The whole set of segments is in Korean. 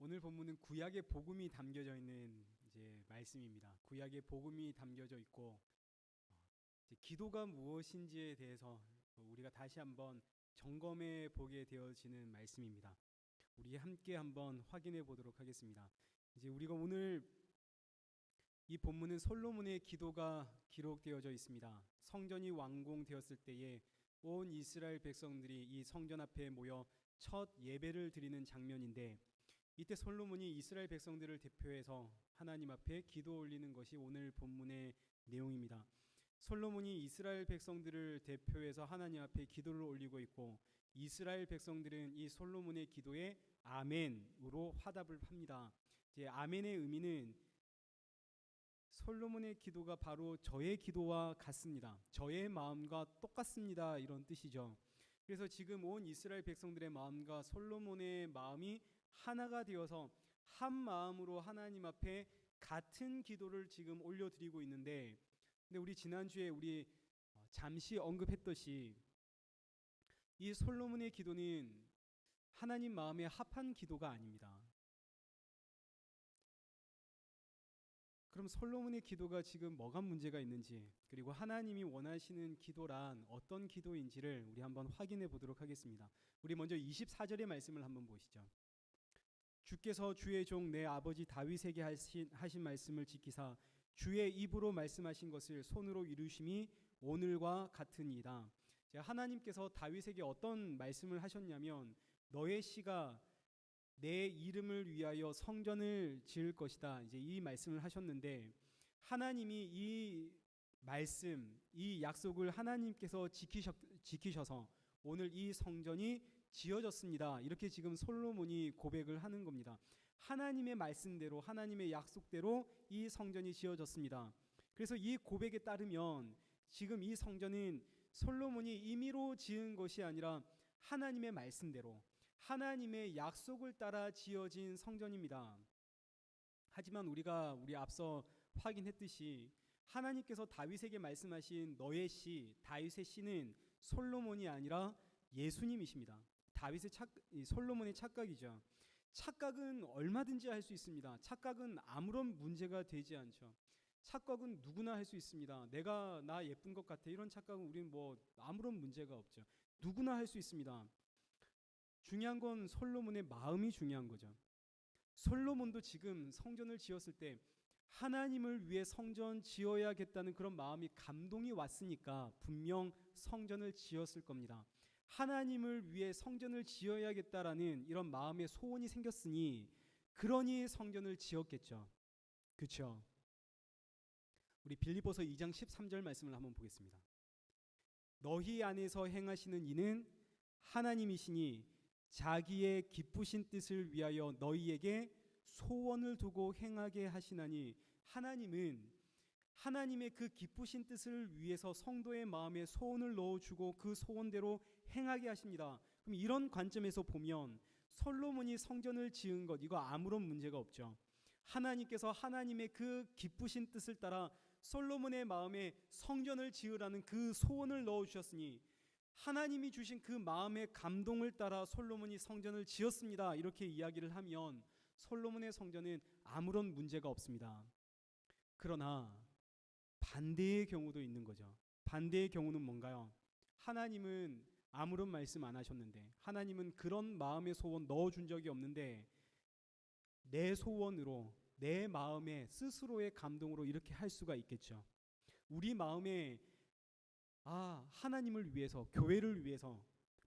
오늘 본문은 구약의 복음이 담겨져 있는 이제 말씀입니다. 구약의 복음이 담겨져 있고 이제 기도가 무엇인지에 대해서 우리가 다시 한번 점검해 보게 되어지는 말씀입니다. 우리 함께 한번 확인해 보도록 하겠습니다. 이제 우리가 오늘 이 본문은 솔로몬의 기도가 기록되어져 있습니다. 성전이 완공되었을 때에 온 이스라엘 백성들이 이 성전 앞에 모여 첫 예배를 드리는 장면인데, 이때 솔로몬이 이스라엘 백성들을 대표해서 하나님 앞에 기도 올리는 것이 오늘 본문의 내용입니다. 솔로몬이 이스라엘 백성들을 대표해서 하나님 앞에 기도를 올리고 있고, 이스라엘 백성들은 이 솔로몬의 기도에 아멘으로 화답을 합니다. 이제 아멘의 의미는 솔로몬의 기도가 바로 저의 기도와 같습니다. 저의 마음과 똑같습니다. 이런 뜻이죠. 그래서 지금 온 이스라엘 백성들의 마음과 솔로몬의 마음이 하나가 되어서 한 마음으로 하나님 앞에 같은 기도를 지금 올려드리고 있는데, 근데 우리 지난주에 우리 잠시 언급했듯이 이 솔로몬의 기도는 하나님 마음에 합한 기도가 아닙니다. 그럼 솔로몬의 기도가 지금 뭐가 문제가 있는지, 그리고 하나님이 원하시는 기도란 어떤 기도인지를 우리 한번 확인해 보도록 하겠습니다. 우리 먼저 24절의 말씀을 한번 보시죠. 주께서 주의 종 내 아버지 다윗에게 하신 말씀을 지키사 주의 입으로 말씀하신 것을 손으로 이루심이 오늘과 같으니이다. 하나님께서 다윗에게 어떤 말씀을 하셨냐면, 너의 씨가 내 이름을 위하여 성전을 지을 것이다. 이제 이 말씀을 하셨는데, 하나님이 이 말씀, 이 약속을 하나님께서 지키셔서 오늘 이 성전이 지어졌습니다. 이렇게 지금 솔로몬이 고백을 하는 겁니다. 하나님의 말씀대로, 하나님의 약속대로 이 성전이 지어졌습니다. 그래서 이 고백에 따르면 지금 이 성전은 솔로몬이 임의로 지은 것이 아니라 하나님의 말씀대로, 하나님의 약속을 따라 지어진 성전입니다. 하지만 우리 앞서 확인했듯이 하나님께서 다윗에게 말씀하신 너의 씨, 다윗의 씨는 솔로몬이 아니라 예수님이십니다. 솔로몬의 착각이죠. 착각은 얼마든지 할 수 있습니다. 착각은 아무런 문제가 되지 않죠. 착각은 누구나 할 수 있습니다. 나 예쁜 것 같아, 이런 착각은 우리는 아무런 문제가 없죠. 누구나 할 수 있습니다. 중요한 건 솔로몬의 마음이 중요한 거죠. 솔로몬도 지금 성전을 지었을 때 하나님을 위해 성전 지어야겠다는 그런 마음이, 감동이 왔으니까 분명 성전을 지었을 겁니다. 하나님을 위해 성전을 지어야겠다라는 이런 마음의 소원이 생겼으니 그러니 성전을 지었겠죠. 그렇죠? 우리 빌립보서 2장 13절 말씀을 한번 보겠습니다. 너희 안에서 행하시는 이는 하나님이시니 자기의 기쁘신 뜻을 위하여 너희에게 소원을 두고 행하게 하시나니, 하나님은 하나님의 그 기쁘신 뜻을 위해서 성도의 마음에 소원을 넣어주고 그 소원대로 행하게 하십니다. 그럼 이런 관점에서 보면 솔로몬이 성전을 지은 것, 이거 아무런 문제가 없죠. 하나님께서 하나님의 그 기쁘신 뜻을 따라 솔로몬의 마음에 성전을 지으라는 그 소원을 넣어주셨으니 하나님이 주신 그 마음의 감동을 따라 솔로몬이 성전을 지었습니다. 이렇게 이야기를 하면 솔로몬의 성전은 아무런 문제가 없습니다. 그러나 반대의 경우도 있는 거죠. 반대의 경우는 뭔가요? 하나님은 아무런 말씀 안 하셨는데, 하나님은 그런 마음의 소원 넣어준 적이 없는데 내 소원으로, 내 마음의 스스로의 감동으로 이렇게 할 수가 있겠죠. 우리 마음에 하나님을 위해서, 교회를 위해서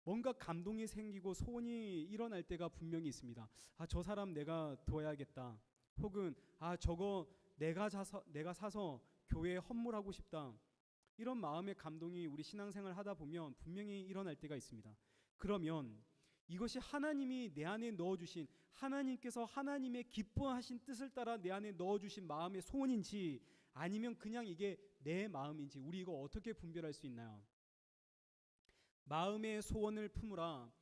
뭔가 감동이 생기고 소원이 일어날 때가 분명히 있습니다. 저 사람 내가 도와야겠다. 혹은 저거 내가 사서 교회에 헌물하고 싶다. 이런 마음의 감동이 우리 신앙생활 하다 보면 분명히 일어날 때가 있습니다. 그러면 이것이 하나님이 내 안에 넣어주신, 하나님께서 하나님의 기뻐하신 뜻을 따라 내 안에 넣어주신 마음의 소원인지, 아니면 그냥 이게 내 마음인지, 우리 이거 어떻게 분별할 수 있나요? 마음의 소원을 품으라.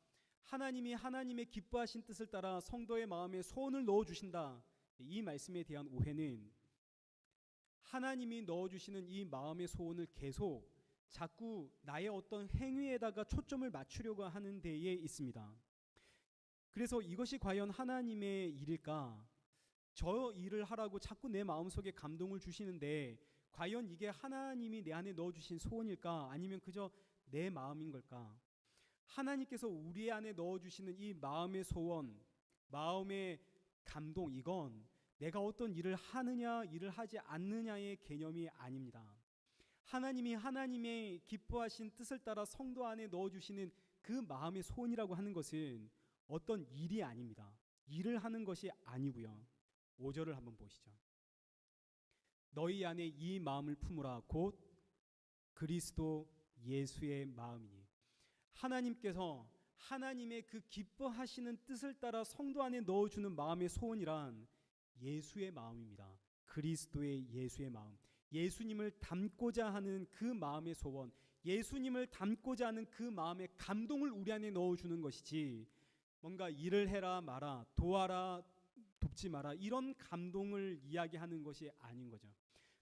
하나님이 하나님의 기뻐하신 뜻을 따라 성도의 마음에 소원을 넣어주신다. 이 말씀에 대한 오해는 하나님이 넣어주시는 이 마음의 소원을 계속 자꾸 나의 어떤 행위에다가 초점을 맞추려고 하는 데에 있습니다. 그래서 이것이 과연 하나님의 일일까? 저 일을 하라고 자꾸 내 마음속에 감동을 주시는데 과연 이게 하나님이 내 안에 넣어주신 소원일까? 아니면 그저 내 마음인 걸까? 하나님께서 우리 안에 넣어주시는 이 마음의 소원, 마음의 감동, 이건 내가 어떤 일을 하느냐 일을 하지 않느냐의 개념이 아닙니다. 하나님이 하나님의 기뻐하신 뜻을 따라 성도 안에 넣어주시는 그 마음의 소원이라고 하는 것은 어떤 일이 아닙니다. 일을 하는 것이 아니고요. 5절을 한번 보시죠. 너희 안에 이 마음을 품으라 곧 그리스도 예수의 마음이니. 하나님께서 하나님의 그 기뻐하시는 뜻을 따라 성도 안에 넣어주는 마음의 소원이란 예수의 마음입니다. 그리스도의 예수의 마음, 예수님을 닮고자 하는 그 마음의 소원, 예수님을 닮고자 하는 그 마음의 감동을 우리 안에 넣어주는 것이지 뭔가 일을 해라 마라, 도와라 돕지 마라, 이런 감동을 이야기하는 것이 아닌 거죠.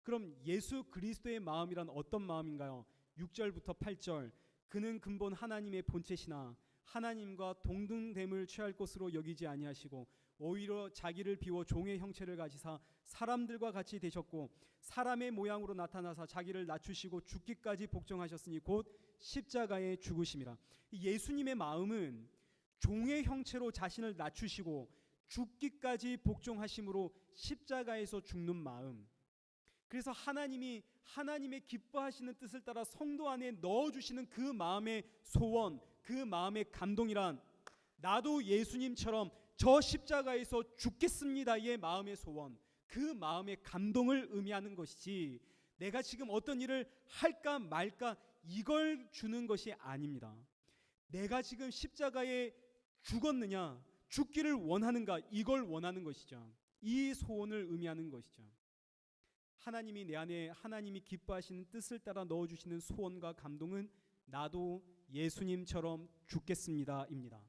그럼 예수 그리스도의 마음이란 어떤 마음인가요? 6절부터 8절, 그는 근본 하나님의 본체시나 하나님과 동등됨을 취할 것으로 여기지 아니하시고 오히려 자기를 비워 종의 형체를 가지사 사람들과 같이 되셨고 사람의 모양으로 나타나사 자기를 낮추시고 죽기까지 복종하셨으니 곧 십자가에 죽으심이라. 예수님의 마음은 종의 형체로 자신을 낮추시고 죽기까지 복종하심으로 십자가에서 죽는 마음. 그래서 하나님이 하나님의 기뻐하시는 뜻을 따라 성도 안에 넣어주시는 그 마음의 소원, 그 마음의 감동이란 나도 예수님처럼 저 십자가에서 죽겠습니다의 마음의 소원, 그 마음의 감동을 의미하는 것이지 내가 지금 어떤 일을 할까 말까 이걸 주는 것이 아닙니다. 내가 지금 십자가에 죽었느냐, 죽기를 원하는가, 이걸 원하는 것이죠. 이 소원을 의미하는 것이죠. 하나님이 내 안에 하나님이 기뻐하시는 뜻을 따라 넣어주시는 소원과 감동은 나도 예수님처럼 죽겠습니다입니다.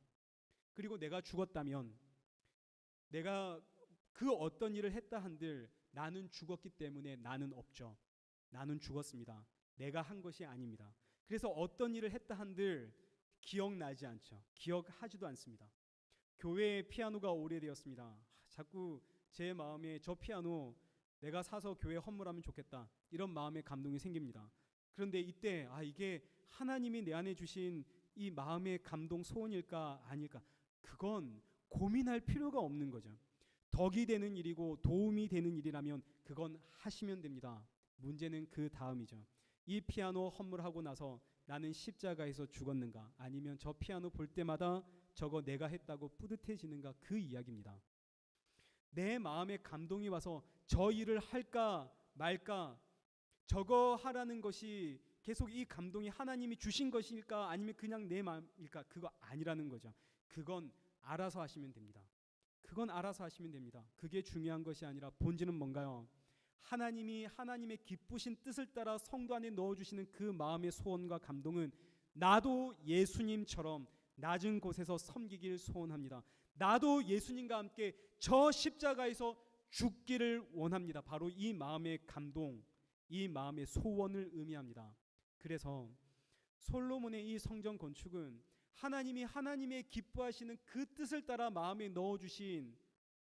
그리고 내가 죽었다면, 내가 그 어떤 일을 했다 한들 나는 죽었기 때문에 나는 없죠. 나는 죽었습니다. 내가 한 것이 아닙니다. 그래서 어떤 일을 했다 한들 기억나지 않죠. 기억하지도 않습니다. 교회에 피아노가 오래되었습니다. 자꾸 제 마음에 저 피아노 내가 사서 교회에 헌물하면 좋겠다, 이런 마음의 감동이 생깁니다. 그런데 이때 이게 하나님이 내 안에 주신 이 마음의 감동 소원일까 아닐까, 그건 고민할 필요가 없는 거죠. 덕이 되는 일이고 도움이 되는 일이라면 그건 하시면 됩니다. 문제는 그 다음이죠. 이 피아노 헌물하고 나서 나는 십자가에서 죽었는가, 아니면 저 피아노 볼 때마다 저거 내가 했다고 뿌듯해지는가, 그 이야기입니다. 내 마음에 감동이 와서 저 일을 할까 말까, 저거 하라는 것이 계속 이 감동이 하나님이 주신 것일까 아니면 그냥 내 마음일까, 그거 아니라는 거죠. 그건 알아서 하시면 됩니다. 그건 알아서 하시면 됩니다. 그게 중요한 것이 아니라 본질은 뭔가요? 하나님이 하나님의 기쁘신 뜻을 따라 성도 안에 넣어주시는 그 마음의 소원과 감동은 나도 예수님처럼 낮은 곳에서 섬기길 소원합니다. 나도 예수님과 함께 저 십자가에서 죽기를 원합니다. 바로 이 마음의 감동, 이 마음의 소원을 의미합니다. 그래서 솔로몬의 이 성전 건축은 하나님이 하나님의 기뻐하시는 그 뜻을 따라 마음에 넣어주신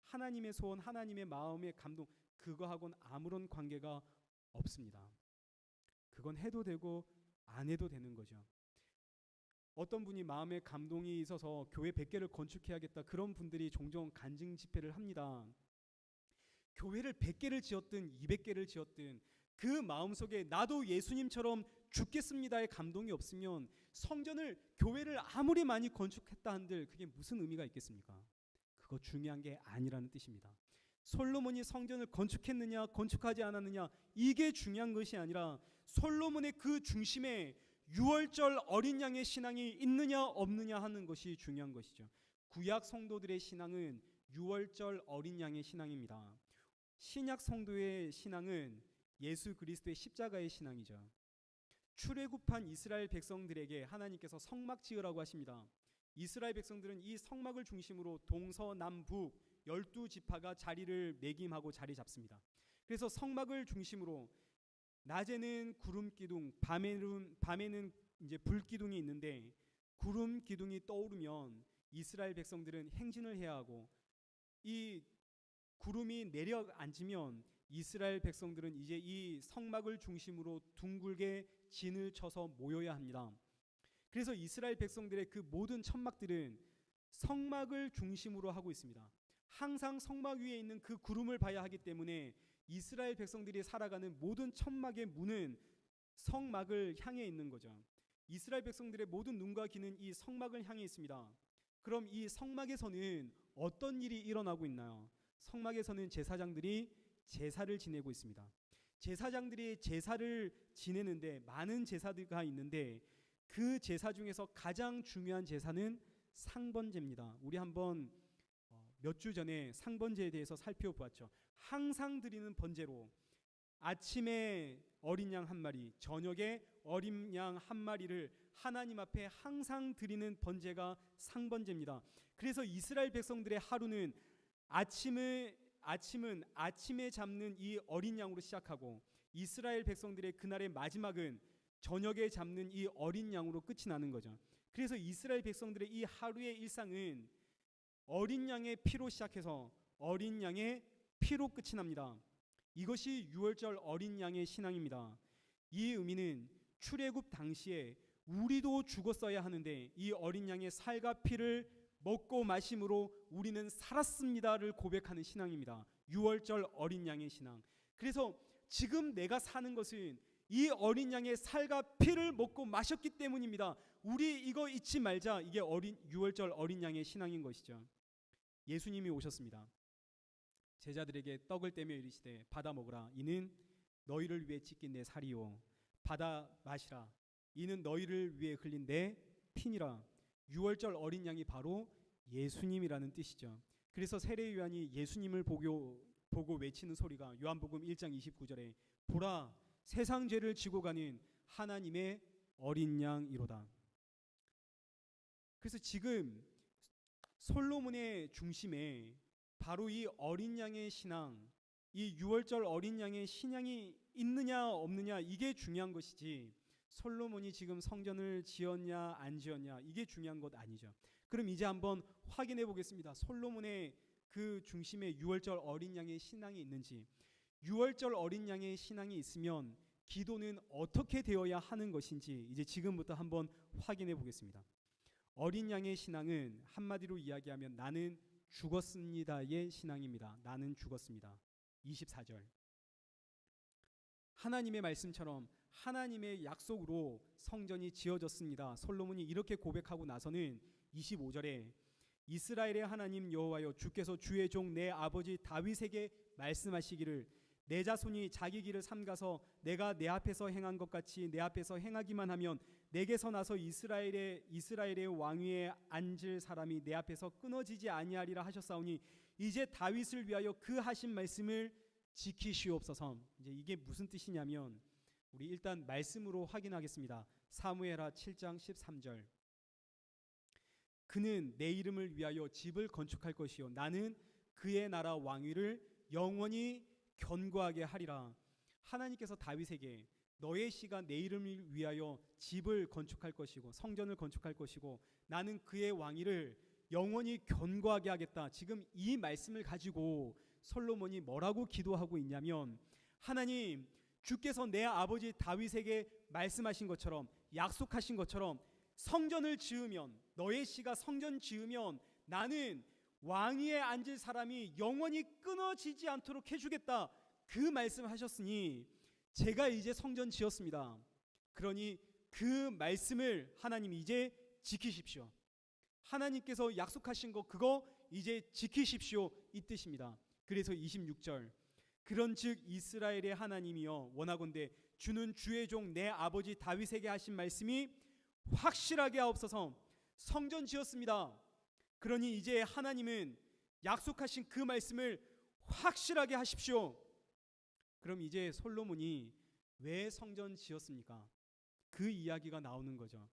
하나님의 소원, 하나님의 마음의 감동, 그거하고는 아무런 관계가 없습니다. 그건 해도 되고 안 해도 되는 거죠. 어떤 분이 마음에 감동이 있어서 교회 100개를 건축해야겠다, 그런 분들이 종종 간증 집회를 합니다. 교회를 100개를 지었든 200개를 지었든 그 마음속에 나도 예수님처럼 죽겠습니다의 감동이 없으면 성전을, 교회를 아무리 많이 건축했다 한들 그게 무슨 의미가 있겠습니까? 그거 중요한 게 아니라는 뜻입니다. 솔로몬이 성전을 건축했느냐 건축하지 않았느냐, 이게 중요한 것이 아니라 솔로몬의 그 중심에 유월절 어린 양의 신앙이 있느냐 없느냐 하는 것이 중요한 것이죠. 구약 성도들의 신앙은 유월절 어린 양의 신앙입니다. 신약 성도의 신앙은 예수 그리스도의 십자가의 신앙이죠. 출애굽한 이스라엘 백성들에게 하나님께서 성막 지으라고 하십니다. 이스라엘 백성들은 이 성막을 중심으로 동서남북 12지파가 자리를 매김하고 자리 잡습니다. 그래서 성막을 중심으로 낮에는 구름 기둥, 밤에는 이제 불 기둥이 있는데 구름 기둥이 떠오르면 이스라엘 백성들은 행진을 해야 하고 이 구름이 내려앉으면 이스라엘 백성들은 이제 이 성막을 중심으로 둥글게 진을 쳐서 모여야 합니다. 그래서 이스라엘 백성들의 그 모든 천막들은 성막을 중심으로 하고 있습니다. 항상 성막 위에 있는 그 구름을 봐야 하기 때문에 이스라엘 백성들이 살아가는 모든 천막의 문은 성막을 향해 있는 거죠. 이스라엘 백성들의 모든 눈과 귀는 이 성막을 향해 있습니다. 그럼 이 성막에서는 어떤 일이 일어나고 있나요? 성막에서는 제사장들이 제사를 지내고 있습니다. 제사장들이 제사를 지내는데 많은 제사가 있는데 그 제사 중에서 가장 중요한 제사는 상번제입니다. 우리 한번 몇 주 전에 상번제에 대해서 살펴보았죠. 항상 드리는 번제로 아침에 어린 양 한 마리, 저녁에 어린 양 한 마리를 하나님 앞에 항상 드리는 번제가 상번제입니다. 그래서 이스라엘 백성들의 하루는 아침은 아침에 잡는 이 어린 양으로 시작하고 이스라엘 백성들의 그날의 마지막은 저녁에 잡는 이 어린 양으로 끝이 나는 거죠. 그래서 이스라엘 백성들의 이 하루의 일상은 어린 양의 피로 시작해서 어린 양의 피로 끝이 납니다. 이것이 유월절 어린 양의 신앙입니다. 이 의미는 출애굽 당시에 우리도 죽었어야 하는데 이 어린 양의 살과 피를 먹고 마심으로 우리는 살았습니다를 고백하는 신앙입니다. 유월절 어린 양의 신앙. 그래서 지금 내가 사는 것은 이 어린 양의 살과 피를 먹고 마셨기 때문입니다. 우리 이거 잊지 말자. 이게 유월절 어린 양의 신앙인 것이죠. 예수님이 오셨습니다. 제자들에게 떡을 떼며 이르시되 받아 먹으라. 이는 너희를 위해 찢긴 내 살이요. 받아 마시라. 이는 너희를 위해 흘린 내 피니라. 유월절 어린 양이 바로 예수님이라는 뜻이죠. 그래서 세례 요한이 예수님을 보고 외치는 소리가 요한복음 1장 29절에 보라 세상 죄를 지고 가는 하나님의 어린 양이로다. 그래서 지금 솔로몬의 중심에 바로 이 어린 양의 신앙, 이 유월절 어린 양의 신앙이 있느냐 없느냐 이게 중요한 것이지 솔로몬이 지금 성전을 지었냐 안 지었냐 이게 중요한 것 아니죠. 그럼 이제 한번 확인해 보겠습니다. 솔로몬의 그 중심에 유월절 어린 양의 신앙이 있는지. 유월절 어린 양의 신앙이 있으면 기도는 어떻게 되어야 하는 것인지 이제 지금부터 한번 확인해 보겠습니다. 어린 양의 신앙은 한마디로 이야기하면 나는 죽었습니다의 신앙입니다. 나는 죽었습니다. 24절. 하나님의 말씀처럼 하나님의 약속으로 성전이 지어졌습니다. 솔로몬이 이렇게 고백하고 나서는 25절에 이스라엘의 하나님 여호와여 주께서 주의 종 내 아버지 다윗에게 말씀하시기를 내 자손이 자기 길을 삼가서 내가 내 앞에서 행한 것 같이 내 앞에서 행하기만 하면 내게서 나서 이스라엘의 왕위에 앉을 사람이 내 앞에서 끊어지지 아니하리라 하셨사오니 이제 다윗을 위하여 그 하신 말씀을 지키시옵소서. 이제 이게 무슨 뜻이냐면 우리 일단 말씀으로 확인하겠습니다. 사무엘하 7장 13절. 그는 내 이름을 위하여 집을 건축할 것이요 나는 그의 나라 왕위를 영원히 견고하게 하리라. 하나님께서 다윗에게 너의 씨가 내 이름을 위하여 집을 건축할 것이고 성전을 건축할 것이고 나는 그의 왕위를 영원히 견고하게 하겠다. 지금 이 말씀을 가지고 솔로몬이 뭐라고 기도하고 있냐면 하나님 주께서 내 아버지 다윗에게 말씀하신 것처럼 약속하신 것처럼 성전을 지으면 너의 씨가 성전 지으면 나는 왕위에 앉을 사람이 영원히 끊어지지 않도록 해주겠다. 그 말씀하셨으니 제가 이제 성전 지었습니다. 그러니 그 말씀을 하나님 이제 지키십시오. 하나님께서 약속하신 거 그거 이제 지키십시오 이 뜻입니다. 그래서 26절 그런즉 이스라엘의 하나님이여 원하건대 주는 주의 종 내 아버지 다윗에게 하신 말씀이 확실하게 하옵소서. 성전 지었습니다. 그러니 이제 하나님은 약속하신 그 말씀을 확실하게 하십시오. 그럼 이제 솔로몬이 왜 성전 지었습니까? 그 이야기가 나오는 거죠.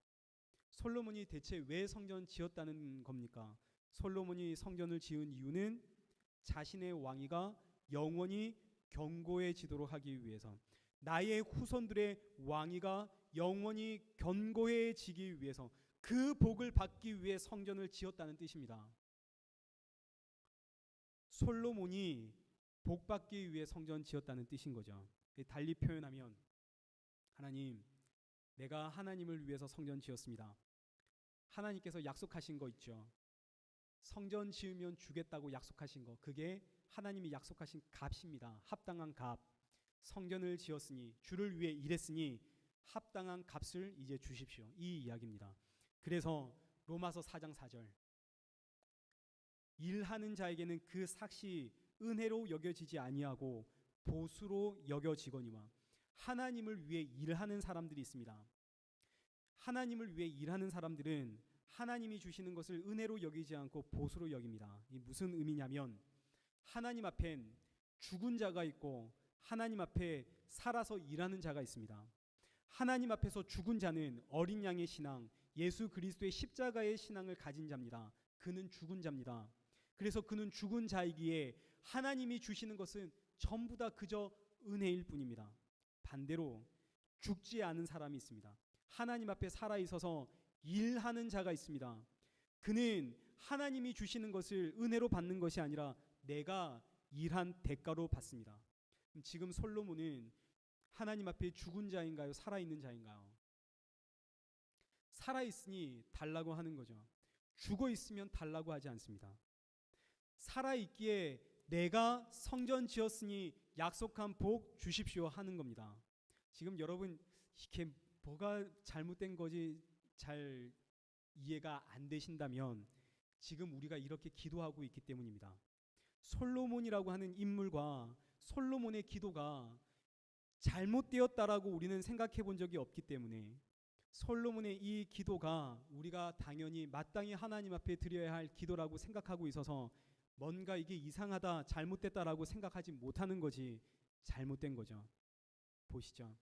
솔로몬이 대체 왜 성전 지었다는 겁니까? 솔로몬이 성전을 지은 이유는 자신의 왕위가 영원히 견고해지도록 하기 위해서, 나의 후손들의 왕위가 영원히 견고해지기 위해서, 그 복을 받기 위해 성전을 지었다는 뜻입니다. 솔로몬이 복 받기 위해 성전 지었다는 뜻인 거죠. 달리 표현하면 하나님, 내가 하나님을 위해서 성전 지었습니다. 하나님께서 약속하신 거 있죠. 성전 지으면 주겠다고 약속하신 거, 그게 하나님이 약속하신 값입니다. 합당한 값. 성전을 지었으니, 주를 위해 일했으니 합당한 값을 이제 주십시오. 이 이야기입니다. 그래서 로마서 4장 4절, 일하는 자에게는 그 삭시 은혜로 여겨지지 아니하고 보수로 여겨지거니와. 하나님을 위해 일하는 사람들이 있습니다. 하나님을 위해 일하는 사람들은 하나님이 주시는 것을 은혜로 여기지 않고 보수로 여깁니다. 이 무슨 의미냐면, 하나님 앞엔 죽은 자가 있고 하나님 앞에 살아서 일하는 자가 있습니다. 하나님 앞에서 죽은 자는 어린 양의 신앙, 예수 그리스도의 십자가의 신앙을 가진 자입니다. 그는 죽은 자입니다. 그래서 그는 죽은 자이기에 하나님이 주시는 것은 전부 다 그저 은혜일 뿐입니다. 반대로 죽지 않은 사람이 있습니다. 하나님 앞에 살아있어서 일하는 자가 있습니다. 그는 하나님이 주시는 것을 은혜로 받는 것이 아니라 내가 일한 대가로 받습니다. 지금 솔로몬은 하나님 앞에 죽은 자인가요? 살아있는 자인가요? 살아있으니 달라고 하는 거죠. 죽어있으면 달라고 하지 않습니다. 살아있기에 내가 성전 지었으니 약속한 복 주십시오 하는 겁니다. 지금 여러분, 이게 뭐가 잘못된 거지 잘 이해가 안 되신다면 지금 우리가 이렇게 기도하고 있기 때문입니다. 솔로몬이라고 하는 인물과 솔로몬의 기도가 잘못되었다라고 우리는 생각해 본 적이 없기 때문에, 솔로몬의 이 기도가 우리가 당연히 마땅히 하나님 앞에 드려야 할 기도라고 생각하고 있어서 뭔가 이게 이상하다, 잘못됐다라고 생각하지 못하는 거지 잘못된 거죠. 보시죠.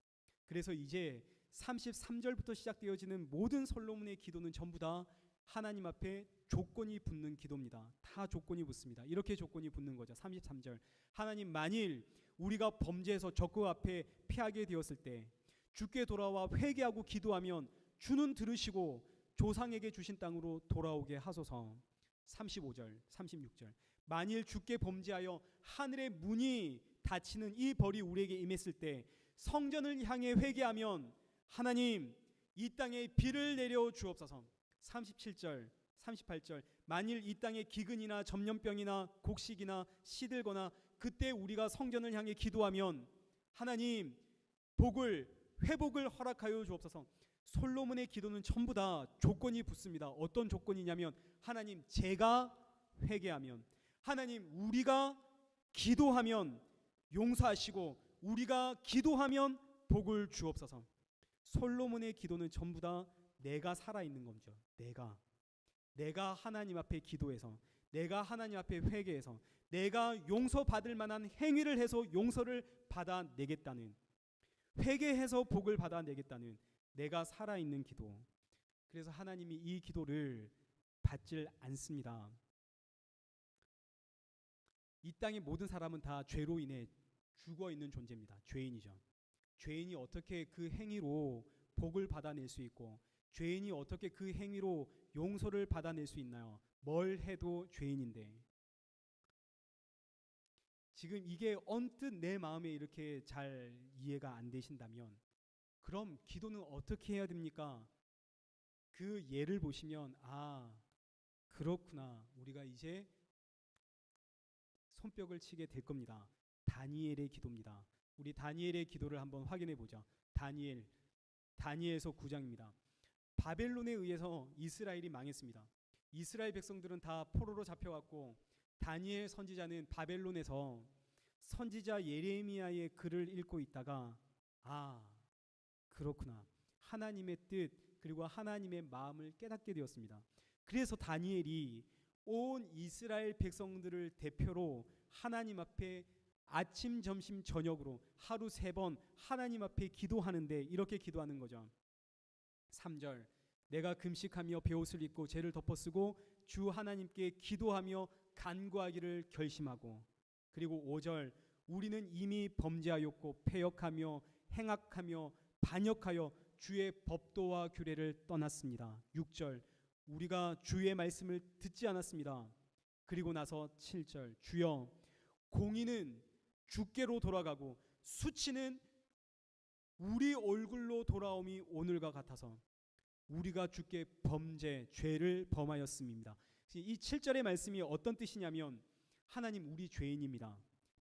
그래서 이제 33절부터 시작되어지는 모든 솔로몬의 기도는 전부 다 하나님 앞에 조건이 붙는 기도입니다. 다 조건이 붙습니다. 이렇게 조건이 붙는 거죠. 33절, 하나님, 만일 우리가 범죄해서 적그 앞에 패하게 되었을 때 주께 돌아와 회개하고 기도하면 주는 들으시고 조상에게 주신 땅으로 돌아오게 하소서. 35절, 36절, 만일 주께 범죄하여 하늘의 문이 닫히는 이 벌이 우리에게 임했을 때 성전을 향해 회개하면 하나님, 이 땅에 비를 내려 주옵소서. 37절, 38절, 만일 이 땅에 기근이나 전염병이나 곡식이나 시들거나 그때 우리가 성전을 향해 기도하면 하나님, 회복을 허락하여 주옵소서. 솔로몬의 기도는 전부 다 조건이 붙습니다. 어떤 조건이냐면, 하나님, 제가 회개하면, 하나님, 우리가 기도하면 용서하시고 우리가 기도하면 복을 주옵소서. 솔로몬의 기도는 전부 다 내가 살아있는 거죠. 내가 하나님 앞에 기도해서, 내가 하나님 앞에 회개해서, 내가 용서받을 만한 행위를 해서 용서를 받아내겠다는, 회개해서 복을 받아내겠다는 내가 살아있는 기도. 그래서 하나님이 이 기도를 받질 않습니다. 이 땅의 모든 사람은 다 죄로 인해 죽어있는 존재입니다. 죄인이죠. 죄인이 어떻게 그 행위로 복을 받아낼 수 있고, 죄인이 어떻게 그 행위로 용서를 받아낼 수 있나요? 뭘 해도 죄인인데. 지금 이게 언뜻 내 마음에 이렇게 잘 이해가 안 되신다면, 그럼 기도는 어떻게 해야 됩니까? 그 예를 보시면, 그렇구나, 우리가 이제 손뼉을 치게 될 겁니다. 다니엘의 기도입니다. 우리 다니엘의 기도를 한번 확인해 보죠. 다니엘서 9장입니다. 바벨론에 의해서 이스라엘이 망했습니다. 이스라엘 백성들은 다 포로로 잡혀갔고, 다니엘 선지자는 바벨론에서 선지자 예레미야의 글을 읽고 있다가 그렇구나, 하나님의 뜻 그리고 하나님의 마음을 깨닫게 되었습니다. 그래서 다니엘이 온 이스라엘 백성들을 대표로 하나님 앞에 아침, 점심, 저녁으로 하루 3번 하나님 앞에 기도하는데 이렇게 기도하는 거죠. 3절, 내가 금식하며 베옷을 입고 죄를 덮어쓰고 주 하나님께 기도하며 간구하기를 결심하고. 그리고 5절, 우리는 이미 범죄하였고 패역하며 행악하며 반역하여 주의 법도와 규례를 떠났습니다. 6절 우리가 주의 말씀을 듣지 않았습니다. 그리고 나서 7절 주여 공의는 주께로 돌아가고 수치는 우리 얼굴로 돌아옴이 오늘과 같아서 우리가 주께 범죄 죄를 범하였음입니다. 이 7절의 말씀이 어떤 뜻이냐면 하나님 우리 죄인입니다.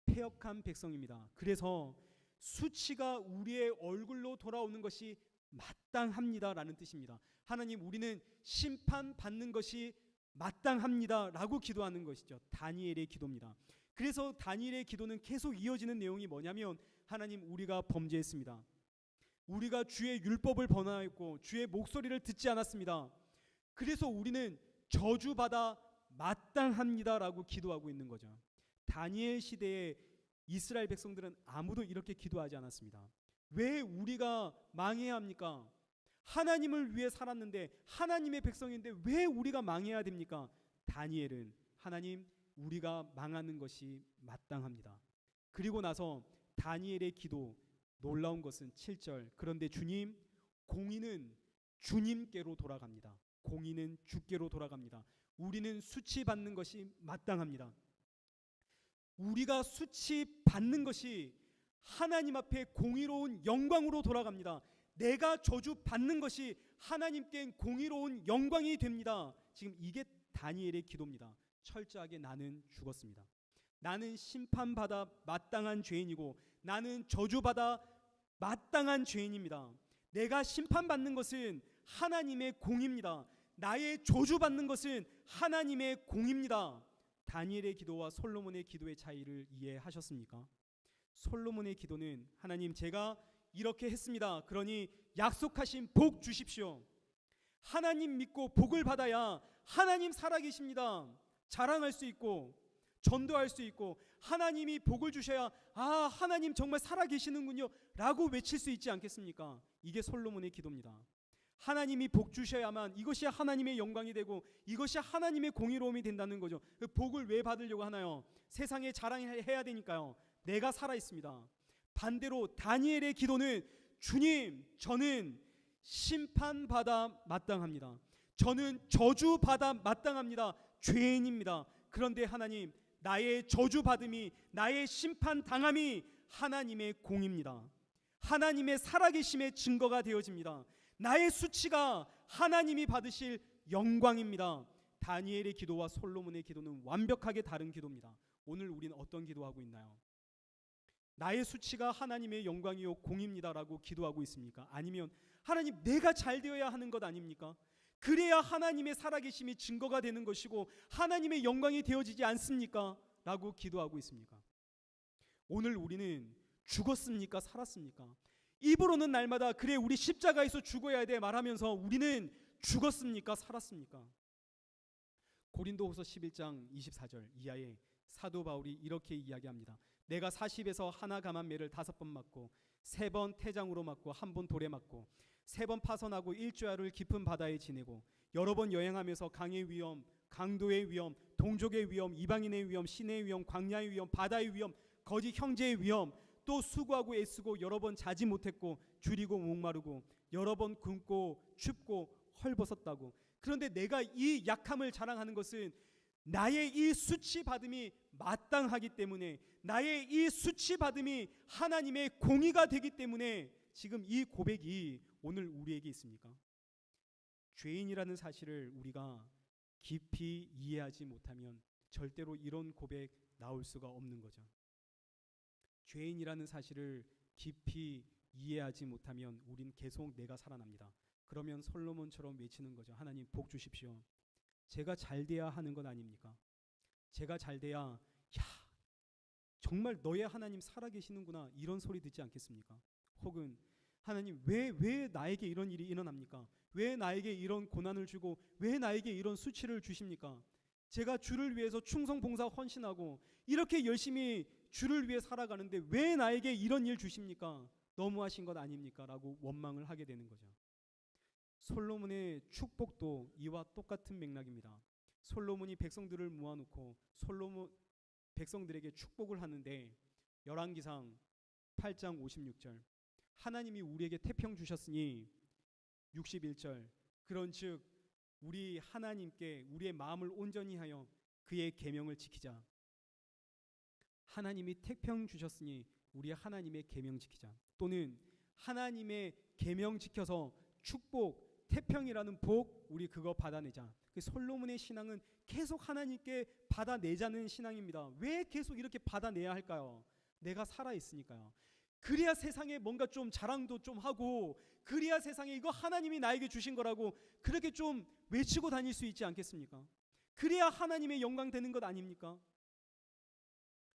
패역한 백성입니다. 그래서 수치가 우리의 얼굴로 돌아오는 것이 마땅합니다라는 뜻입니다. 하나님 우리는 심판받는 것이 마땅합니다라고 기도하는 것이죠. 다니엘의 기도입니다. 그래서 다니엘의 기도는 계속 이어지는 내용이 뭐냐면 하나님 우리가 범죄했습니다. 우리가 주의 율법을 번하였고 주의 목소리를 듣지 않았습니다. 그래서 우리는 저주받아 마땅합니다라고 기도하고 있는 거죠. 다니엘 시대에 이스라엘 백성들은 아무도 이렇게 기도하지 않았습니다. 왜 우리가 망해야 합니까? 하나님을 위해 살았는데 하나님의 백성인데 왜 우리가 망해야 됩니까? 다니엘은 하나님 우리가 망하는 것이 마땅합니다. 그리고 나서 다니엘의 기도 놀라운 것은 7절 그런데 주님 공의는 주님께로 돌아갑니다. 공의는 주께로 돌아갑니다. 우리는 수치받는 것이 마땅합니다. 우리가 수치받는 것이 하나님 앞에 공의로운 영광으로 돌아갑니다. 내가 저주받는 것이 하나님께 공의로운 영광이 됩니다. 지금 이게 다니엘의 기도입니다. 철저하게 나는 죽었습니다. 나는 심판받아 마땅한 죄인이고 나는 저주받아 마땅한 죄인입니다. 내가 심판받는 것은 하나님의 공입니다. 나의 저주받는 것은 하나님의 공입니다. 다니엘의 기도와 솔로몬의 기도의 차이를 이해하셨습니까? 솔로몬의 기도는 하나님 제가 이렇게 했습니다. 그러니 약속하신 복 주십시오. 하나님 믿고 복을 받아야 하나님 살아계십니다. 자랑할 수 있고 전도할 수 있고 하나님이 복을 주셔야 아 하나님 정말 살아계시는군요 라고 외칠 수 있지 않겠습니까? 이게 솔로몬의 기도입니다. 하나님이 복 주셔야만 이것이 하나님의 영광이 되고 이것이 하나님의 공의로움이 된다는 거죠. 그 복을 왜 받으려고 하나요? 세상에 자랑해야 되니까요. 내가 살아있습니다. 반대로 다니엘의 기도는 주님 저는 심판받아 마땅합니다. 저는 저주받아 마땅합니다. 죄인입니다. 그런데 하나님 나의 저주받음이 나의 심판당함이 하나님의 공입니다. 하나님의 살아계심의 증거가 되어집니다. 나의 수치가 하나님이 받으실 영광입니다. 다니엘의 기도와 솔로몬의 기도는 완벽하게 다른 기도입니다. 오늘 우리는 어떤 기도하고 있나요? 나의 수치가 하나님의 영광이요 공입니다라고 기도하고 있습니까? 아니면 하나님 내가 잘 되어야 하는 것 아닙니까? 그래야 하나님의 살아계심이 증거가 되는 것이고 하나님의 영광이 되어지지 않습니까? 라고 기도하고 있습니까? 오늘 우리는 죽었습니까? 살았습니까? 입으로는 날마다 그래 우리 십자가에서 죽어야 돼 말하면서 우리는 죽었습니까? 살았습니까? 고린도후서 11장 24절 이하에 사도 바울이 이렇게 이야기합니다. 내가 40에서 하나 감한 매를 5번 맞고 3번 태장으로 맞고 1번 돌에 맞고 3번 파선하고 일주야를 깊은 바다에 지내고 여러 번 여행하면서 강의 위험, 강도의 위험, 동족의 위험, 이방인의 위험, 신의 위험, 광야의 위험, 바다의 위험, 거짓 형제의 위험 또 수고하고 애쓰고 여러 번 자지 못했고 줄이고 목마르고 여러 번 굶고 춥고 헐벗었다고. 그런데 내가 이 약함을 자랑하는 것은 나의 이 수치받음이 마땅하기 때문에 나의 이 수치받음이 하나님의 공의가 되기 때문에 지금 이 고백이 오늘 우리에게 있습니까? 죄인이라는 사실을 우리가 깊이 이해하지 못하면 절대로 이런 고백 나올 수가 없는 거죠. 죄인이라는 사실을 깊이 이해하지 못하면 우린 계속 내가 살아납니다. 그러면 솔로몬처럼 외치는 거죠. 하나님 복 주십시오. 제가 잘 돼야 하는 건 아닙니까? 제가 잘 돼야 야 정말 너의 하나님 살아계시는구나 이런 소리 듣지 않겠습니까? 혹은 하나님 왜 나에게 이런 일이 일어납니까? 왜 나에게 이런 고난을 주고 왜 나에게 이런 수치를 주십니까? 제가 주를 위해서 충성 봉사 헌신하고 이렇게 열심히 주를 위해 살아가는데 왜 나에게 이런 일 주십니까? 너무하신 것 아닙니까? 라고 원망을 하게 되는 거죠. 솔로몬의 축복도 이와 똑같은 맥락입니다. 솔로몬이 백성들을 모아놓고 백성들에게 축복을 하는데 열왕기상 8장 56절 하나님이 우리에게 태평 주셨으니 61절 그런즉 우리 하나님께 우리의 마음을 온전히 하여 그의 계명을 지키자. 하나님이 택평 주셨으니 우리 하나님의 계명 지키자. 또는 하나님의 계명 지켜서 축복, 태평이라는 복 우리 그거 받아내자. 그 솔로몬의 신앙은 계속 하나님께 받아내자는 신앙입니다. 왜 계속 이렇게 받아내야 할까요? 내가 살아 있으니까요. 그래야 세상에 뭔가 좀 자랑도 좀 하고, 그래야 세상에 이거 하나님이 나에게 주신 거라고 그렇게 좀 외치고 다닐 수 있지 않겠습니까? 그래야 하나님의 영광 되는 것 아닙니까?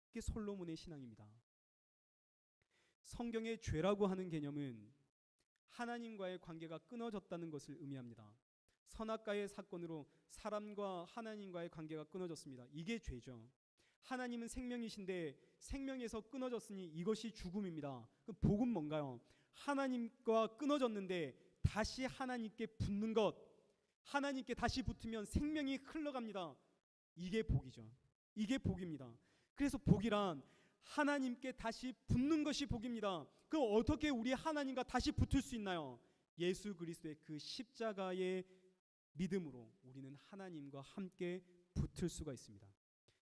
그게 솔로몬의 신앙입니다. 성경의 죄라고 하는 개념은 하나님과의 관계가 끊어졌다는 것을 의미합니다. 선악과의 사건으로 사람과 하나님과의 관계가 끊어졌습니다. 이게 죄죠. 하나님은 생명이신데 생명에서 끊어졌으니 이것이 죽음입니다. 그 복은 뭔가요? 하나님과 끊어졌는데 다시 하나님께 붙는 것, 하나님께 다시 붙으면 생명이 흘러갑니다. 이게 복이죠. 이게 복입니다. 그래서 복이란 하나님께 다시 붙는 것이 복입니다. 그럼 어떻게 우리 하나님과 다시 붙을 수 있나요? 예수 그리스도의 그 십자가의 믿음으로 우리는 하나님과 함께 붙을 수가 있습니다.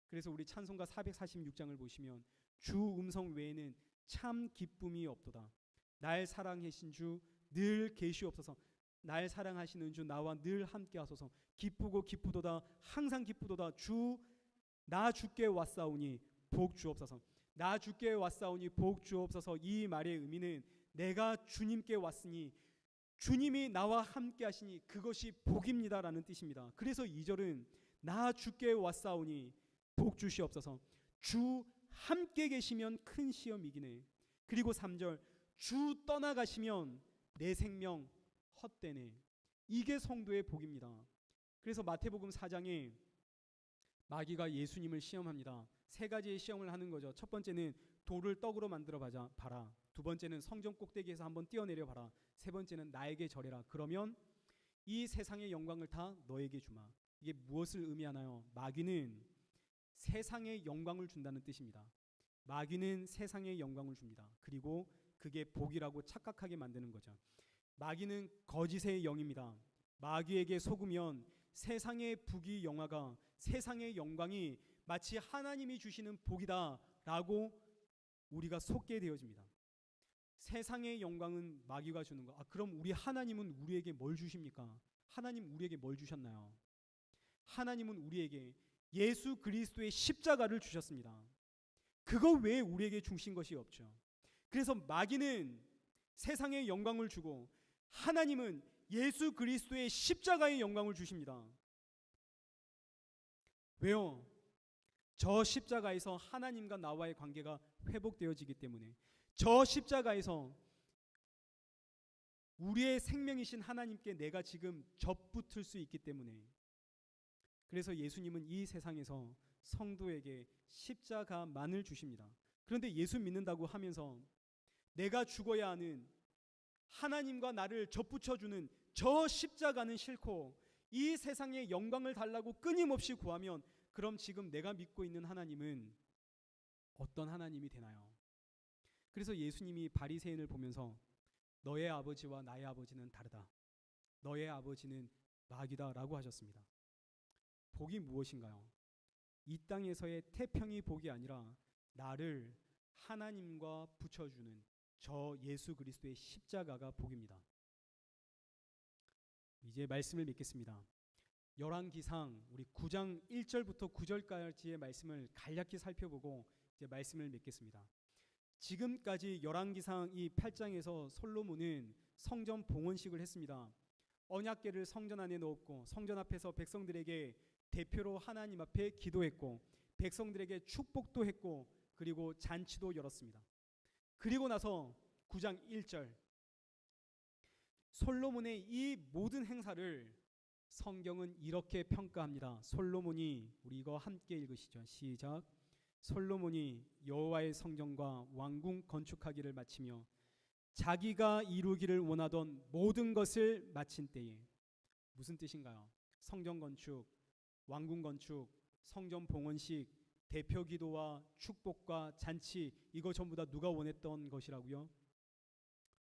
그래서 우리 찬송가 446장을 보시면 주 음성 외에는 참 기쁨이 없도다. 날 사랑하신 주 늘 계시옵소서. 날 사랑하시는 주 나와 늘 함께 하소서. 기쁘고 기쁘도다 항상 기쁘도다. 주 나 주께 왔사오니 복 주옵소서. 나 주께 왔사오니 복 주옵소서. 이 말의 의미는 내가 주님께 왔으니 주님이 나와 함께 하시니 그것이 복입니다라는 뜻입니다. 그래서 2절은 나 주께 왔사오니 복 주시옵소서. 주 함께 계시면 큰 시험 이기네. 그리고 3절 주 떠나가시면 내 생명 헛되네. 이게 성도의 복입니다. 그래서 마태복음 4장에 마귀가 예수님을 시험합니다. 3가지의 시험을 하는 거죠. 첫 번째는 돌을 떡으로 만들어 봐라. 두 번째는 성전 꼭대기에서 한번 뛰어내려 봐라. 세 번째는 나에게 절해라. 그러면 이 세상의 영광을 다 너에게 주마. 이게 무엇을 의미하나요? 마귀는 세상의 영광을 준다는 뜻입니다. 마귀는 세상의 영광을 줍니다. 그리고 그게 복이라고 착각하게 만드는 거죠. 마귀는 거짓의 영입니다. 마귀에게 속으면 세상의 부귀 영화가, 세상의 영광이 마치 하나님이 주시는 복이다라고 우리가 속게 되어집니다. 세상의 영광은 마귀가 주는 거. 그럼 우리 하나님은 우리에게 뭘 주십니까? 하나님 우리에게 뭘 주셨나요? 하나님은 우리에게 예수 그리스도의 십자가를 주셨습니다. 그거 외에 우리에게 주신 것이 없죠. 그래서 마귀는 세상의 영광을 주고 하나님은 예수 그리스도의 십자가의 영광을 주십니다. 왜요? 저 십자가에서 하나님과 나와의 관계가 회복되어지기 때문에, 저 십자가에서 우리의 생명이신 하나님께 내가 지금 접붙을 수 있기 때문에, 그래서 예수님은 이 세상에서 성도에게 십자가만을 주십니다. 그런데 예수 믿는다고 하면서 내가 죽어야 하는 하나님과 나를 접붙여주는 저 십자가는 싫고 이 세상의 영광을 달라고 끊임없이 구하면, 그럼 지금 내가 믿고 있는 하나님은 어떤 하나님이 되나요? 그래서 예수님이 바리새인을 보면서 너의 아버지와 나의 아버지는 다르다. 너의 아버지는 마귀다라고 하셨습니다. 복이 무엇인가요? 이 땅에서의 태평이 복이 아니라 나를 하나님과 붙여주는 저 예수 그리스도의 십자가가 복입니다. 이제 말씀을 믿겠습니다. 열왕기상 우리 9장 1절부터 9절까지의 말씀을 간략히 살펴보고 이제 말씀을 맺겠습니다. 지금까지 열왕기상 이 8장에서 솔로몬은 성전 봉헌식을 했습니다. 언약궤를 성전 안에 넣었고 성전 앞에서 백성들에게 대표로 하나님 앞에 기도했고 백성들에게 축복도 했고 그리고 잔치도 열었습니다. 그리고 나서 9장 1절 솔로몬의 이 모든 행사를 성경은 이렇게 평가합니다. 솔로몬이, 우리 이거 함께 읽으시죠. 시작. 솔로몬이 여호와의 성전과 왕궁 건축하기를 마치며 자기가 이루기를 원하던 모든 것을 마친 때에. 무슨 뜻인가요? 성전 건축, 왕궁 건축, 성전 봉헌식, 대표 기도와 축복과 잔치, 이거 전부 다 누가 원했던 것이라고요?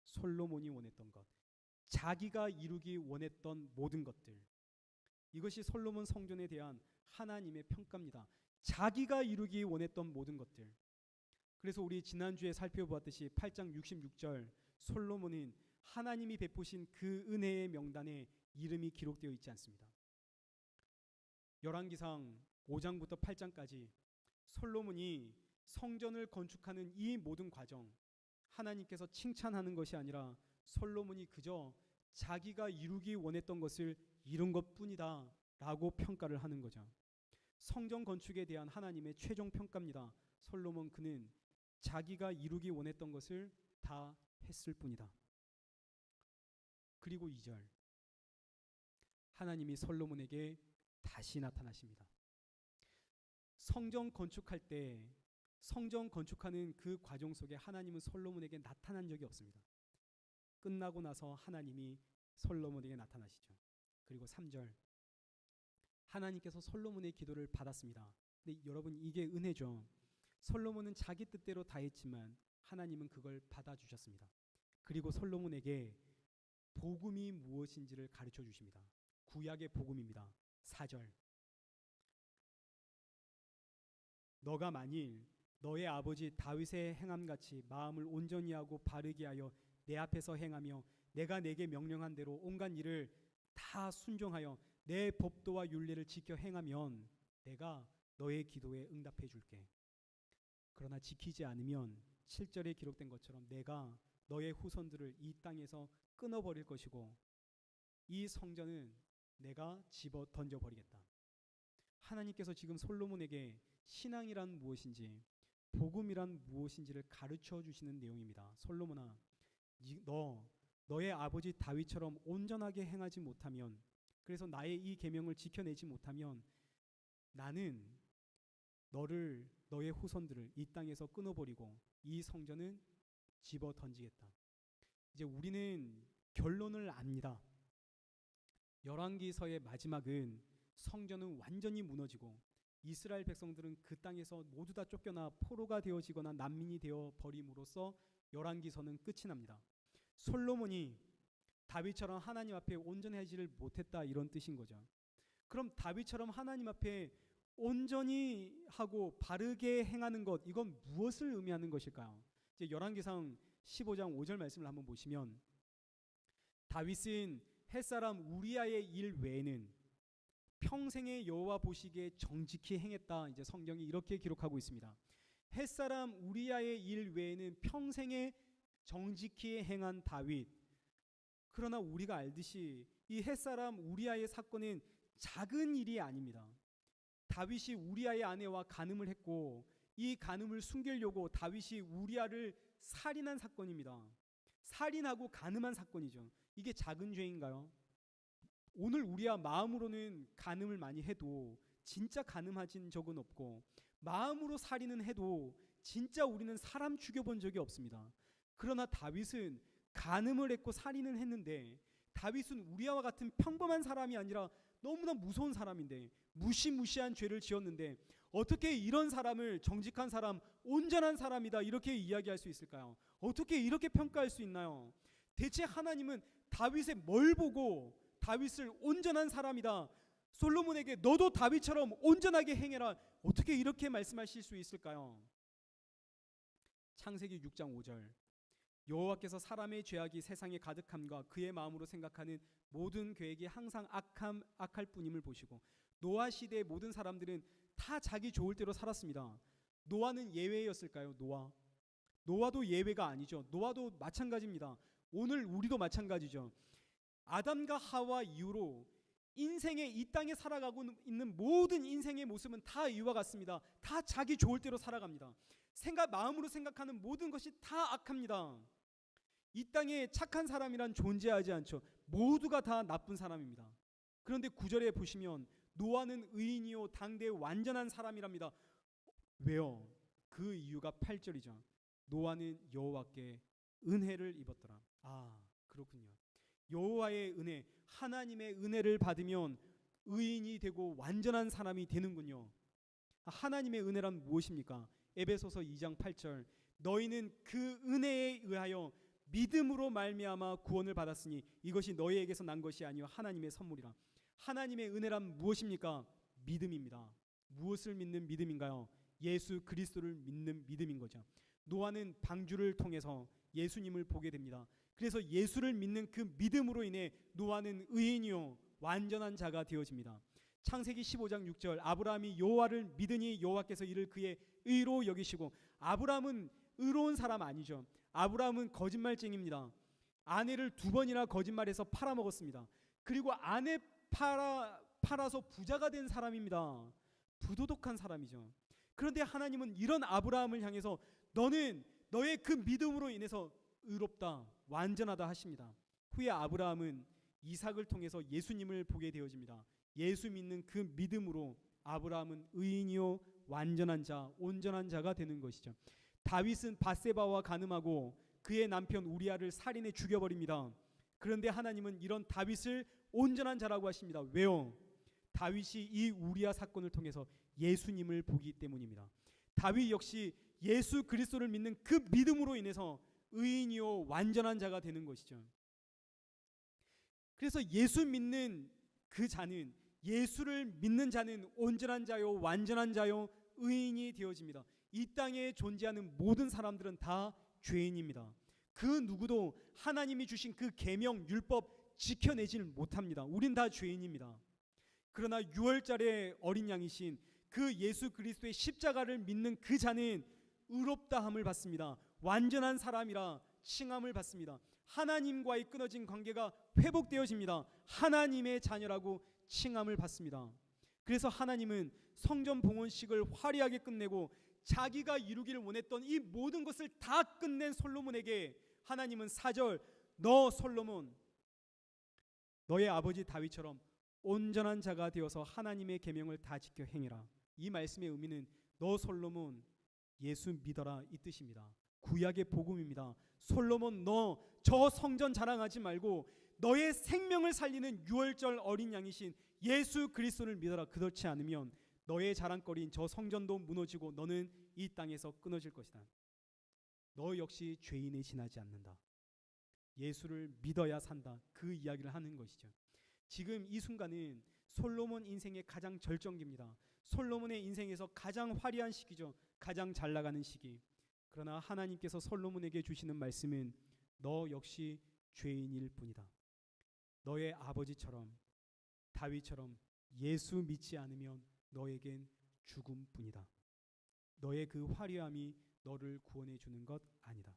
솔로몬이 원했던 것. 자기가 이루기 원했던 모든 것들. 이것이 솔로몬 성전에 대한 하나님의 평가입니다. 자기가 이루기 원했던 모든 것들. 그래서 우리 지난주에 살펴보았듯이 8장 66절 솔로몬은 하나님이 베푸신 그 은혜의 명단에 이름이 기록되어 있지 않습니다. 열왕기상 5장부터 8장까지 솔로몬이 성전을 건축하는 이 모든 과정, 하나님께서 칭찬하는 것이 아니라 솔로몬이 그저 자기가 이루기 원했던 것을 이룬 것뿐이다 라고 평가를 하는 거죠. 성전 건축에 대한 하나님의 최종 평가입니다. 솔로몬 그는 자기가 이루기 원했던 것을 다 했을 뿐이다. 그리고 2절 하나님이 솔로몬에게 다시 나타나십니다. 성전 건축할 때 성전 건축하는 그 과정 속에 하나님은 솔로몬에게 나타난 적이 없습니다. 끝나고 나서 하나님이 솔로몬에게 나타나시죠. 그리고 3절 하나님께서 솔로몬의 기도를 받았습니다. 근데 여러분 이게 은혜죠. 솔로몬은 자기 뜻대로 다 했지만 하나님은 그걸 받아주셨습니다. 그리고 솔로몬에게 복음이 무엇인지를 가르쳐 주십니다. 구약의 복음입니다. 4절 너가 만일 너의 아버지 다윗의 행함같이 마음을 온전히 하고 바르게 하여 내 앞에서 행하며 내가 내게 명령한 대로 온갖 일을 다 순종하여 내 법도와 율례를 지켜 행하면 내가 너의 기도에 응답해 줄게. 그러나 지키지 않으면 7절에 기록된 것처럼 내가 너의 후손들을 이 땅에서 끊어버릴 것이고 이 성전은 내가 집어 던져버리겠다. 하나님께서 지금 솔로몬에게 신앙이란 무엇인지 복음이란 무엇인지를 가르쳐 주시는 내용입니다. 솔로몬아, 너의 아버지 다윗처럼 온전하게 행하지 못하면, 그래서 나의 이 계명을 지켜내지 못하면 나는 너의 후손들을 이 땅에서 끊어버리고 이 성전은 집어 던지겠다. 이제 우리는 결론을 압니다. 열왕기서의 마지막은 성전은 완전히 무너지고 이스라엘 백성들은 그 땅에서 모두 다 쫓겨나 포로가 되어지거나 난민이 되어 버림으로써 열왕기서는 끝이 납니다. 솔로몬이 다윗처럼 하나님 앞에 온전하지를 못했다 이런 뜻인 거죠. 그럼 다윗처럼 하나님 앞에 온전히 하고 바르게 행하는 것, 이건 무엇을 의미하는 것일까요? 이제 열왕기상 15장 5절 말씀을 한번 보시면 다윗은 햇사람 우리아의 일 외에는 평생의 여호와 보시기에 정직히 행했다. 이제 성경이 이렇게 기록하고 있습니다. 햇사람 우리아의 일 외에는 평생에 정직히 행한 다윗. 그러나 우리가 알듯이 이 햇사람 우리아의 사건은 작은 일이 아닙니다. 다윗이 우리아의 아내와 간음을 했고 이 간음을 숨기려고 다윗이 우리아를 살인한 사건입니다. 살인하고 간음한 사건이죠. 이게 작은 죄인가요? 오늘 우리야 마음으로는 간음을 많이 해도 진짜 간음하진 적은 없고 마음으로 살인은 해도 진짜 우리는 사람 죽여본 적이 없습니다. 그러나 다윗은 간음을 했고 살인을 했는데 다윗은 우리와 같은 평범한 사람이 아니라 너무나 무서운 사람인데 무시무시한 죄를 지었는데 어떻게 이런 사람을 정직한 사람, 온전한 사람이다 이렇게 이야기할 수 있을까요? 어떻게 이렇게 평가할 수 있나요? 대체 하나님은 다윗의 뭘 보고 다윗을 온전한 사람이다, 솔로몬에게 너도 다윗처럼 온전하게 행해라, 어떻게 이렇게 말씀하실 수 있을까요? 창세기 6장 5절 여호와께서 사람의 죄악이 세상에 가득함과 그의 마음으로 생각하는 모든 계획이 항상 악할 뿐임을 보시고. 노아 시대의 모든 사람들은 다 자기 좋을 대로 살았습니다. 노아는 예외였을까요? 노아도 예외가 아니죠. 노아도 마찬가지입니다. 오늘 우리도 마찬가지죠. 아담과 하와 이후로 인생의 이 땅에 살아가고 있는 모든 인생의 모습은 다 이와 같습니다. 다 자기 좋을 대로 살아갑니다. 마음으로 생각하는 모든 것이 다 악합니다. 이 땅에 착한 사람이란 존재하지 않죠. 모두가 다 나쁜 사람입니다. 그런데 9절에 보시면 노아는 의인이요 당대의 완전한 사람이랍니다. 왜요? 그 이유가 8절이죠. 노아는 여호와께 은혜를 입었더라. 아, 그렇군요. 여호와의 은혜, 하나님의 은혜를 받으면 의인이 되고 완전한 사람이 되는군요. 하나님의 은혜란 무엇입니까? 에베소서 2장 8절 너희는 그 은혜에 의하여 믿음으로 말미암아 구원을 받았으니 이것이 너희에게서 난 것이 아니요 하나님의 선물이라. 하나님의 은혜란 무엇입니까? 믿음입니다. 무엇을 믿는 믿음인가요? 예수 그리스도를 믿는 믿음인 거죠. 노아는 방주를 통해서 예수님을 보게 됩니다. 그래서 예수를 믿는 그 믿음으로 인해 노아는 의인이요 완전한 자가 되어집니다. 창세기 15장 6절 아브라함이 여호와를 믿으니 여호와께서 이를 그의 의로 여기시고. 아브라함은 의로운 사람 아니죠. 아브라함은 거짓말쟁이입니다. 아내를 2번이나 거짓말해서 팔아먹었습니다. 그리고 아내 팔아서 부자가 된 사람입니다. 부도덕한 사람이죠. 그런데 하나님은 이런 아브라함을 향해서 너는 너의 그 믿음으로 인해서 의롭다, 완전하다 하십니다. 후에 아브라함은 이삭을 통해서 예수님을 보게 되어집니다. 예수 믿는 그 믿음으로 아브라함은 의인이요 완전한 자, 온전한 자가 되는 것이죠. 다윗은 밧세바와 간음하고 그의 남편 우리아를 살인해 죽여버립니다. 그런데 하나님은 이런 다윗을 온전한 자라고 하십니다. 왜요? 다윗이 이 우리아 사건을 통해서 예수님을 보기 때문입니다. 다윗 역시 예수 그리스도를 믿는 그 믿음으로 인해서 의인이요 완전한 자가 되는 것이죠. 그래서 예수 믿는 그 자는, 예수를 믿는 자는 온전한 자요 완전한 자요 의인이 되어집니다. 이 땅에 존재하는 모든 사람들은 다 죄인입니다. 그 누구도 하나님이 주신 그 계명 율법 지켜내질 못합니다. 우린 다 죄인입니다. 그러나 6월절의 어린 양이신 그 예수 그리스도의 십자가를 믿는 그 자는 의롭다함을 받습니다. 완전한 사람이라 칭함을 받습니다. 하나님과의 끊어진 관계가 회복되어집니다. 하나님의 자녀라고 칭함을 받습니다. 그래서 하나님은 성전 봉헌식을 화려하게 끝내고 자기가 이루기를 원했던 이 모든 것을 다 끝낸 솔로몬에게 하나님은 4절 너 솔로몬 너의 아버지 다윗처럼 온전한 자가 되어서 하나님의 계명을 다 지켜 행해라. 이 말씀의 의미는 너 솔로몬 예수 믿어라 이 뜻입니다. 구약의 복음입니다. 솔로몬 너 저 성전 자랑하지 말고 너의 생명을 살리는 6월절 어린 양이신 예수 그리스도를 믿어라. 그렇지 않으면 너의 자랑거리인 저 성전도 무너지고 너는 이 땅에서 끊어질 것이다. 너 역시 죄인에 지나지 않는다. 예수를 믿어야 산다. 그 이야기를 하는 것이죠. 지금 이 순간은 솔로몬 인생의 가장 절정기입니다. 솔로몬의 인생에서 가장 화려한 시기죠. 가장 잘 나가는 시기. 그러나 하나님께서 솔로몬에게 주시는 말씀은 너 역시 죄인일 뿐이다. 너의 아버지처럼 다윗처럼 예수 믿지 않으면 너에겐 죽음뿐이다. 너의 그 화려함이 너를 구원해 주는 것 아니다.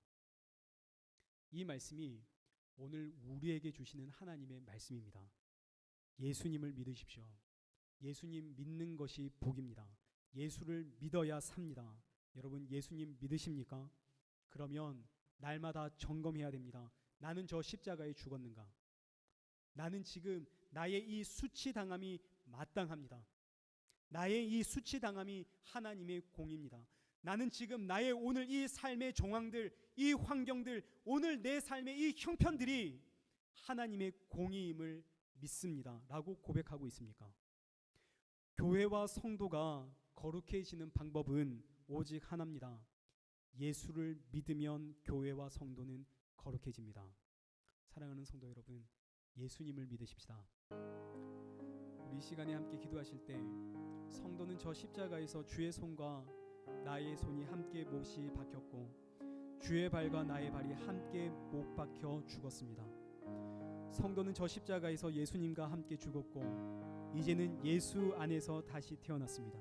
이 말씀이 오늘 우리에게 주시는 하나님의 말씀입니다. 예수님을 믿으십시오. 예수님 믿는 것이 복입니다. 예수를 믿어야 삽니다. 여러분 예수님 믿으십니까? 그러면 날마다 점검해야 됩니다. 나는 저 십자가에 죽었는가? 나는 지금 나의 이 수치당함이 마땅합니다. 나의 이 수치당함이 하나님의 공입니다. 나는 지금 나의 오늘 이 삶의 정황들, 이 환경들, 오늘 내 삶의 이 형편들이 하나님의 공의임을 믿습니다. 라고 고백하고 있습니까? 교회와 성도가 거룩해지는 방법은 오직 하나입니다. 예수를 믿으면 교회와 성도는 거룩해집니다. 사랑하는 성도 여러분, 예수님을 믿으십시다. 우리 시간에 함께 기도하실 때 성도는 저 십자가에서 주의 손과 나의 손이 함께 못이 박혔고 주의 발과 나의 발이 함께 못 박혀 죽었습니다. 성도는 저 십자가에서 예수님과 함께 죽었고 이제는 예수 안에서 다시 태어났습니다.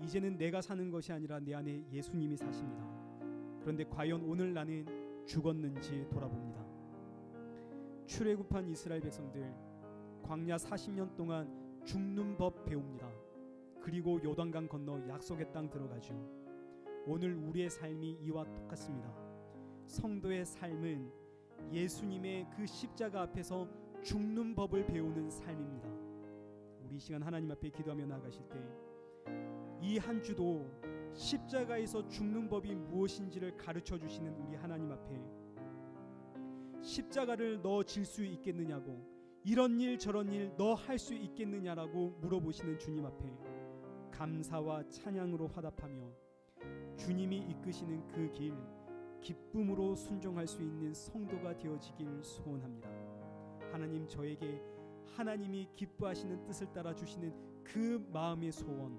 이제는 내가 사는 것이 아니라 내 안에 예수님이 사십니다. 그런데 과연 오늘 나는 죽었는지 돌아봅니다. 출애굽한 이스라엘 백성들 광야 40년 동안 죽는 법 배웁니다. 그리고 요단강 건너 약속의 땅 들어가죠. 오늘 우리의 삶이 이와 똑같습니다. 성도의 삶은 예수님의 그 십자가 앞에서 죽는 법을 배우는 삶입니다. 우리 이 시간 하나님 앞에 기도하며 나아가실 때 이 한 주도 십자가에서 죽는 법이 무엇인지를 가르쳐 주시는 우리 하나님 앞에 십자가를 너 질 수 있겠느냐고, 이런 일 저런 일 너 할 수 있겠느냐라고 물어보시는 주님 앞에 감사와 찬양으로 화답하며 주님이 이끄시는 그 길, 기쁨으로 순종할 수 있는 성도가 되어지길 소원합니다. 하나님, 저에게 하나님이 기뻐하시는 뜻을 따라 주시는 그 마음의 소원,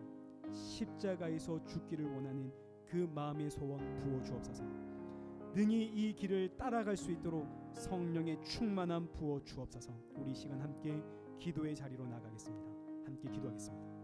십자가에서 죽기를 원하는 그 마음의 소원 부어 주옵소서. 능히 이 길을 따라갈 수 있도록 성령의 충만함 부어 주옵소서. 우리 이 시간 함께 기도의 자리로 나가겠습니다. 함께 기도하겠습니다.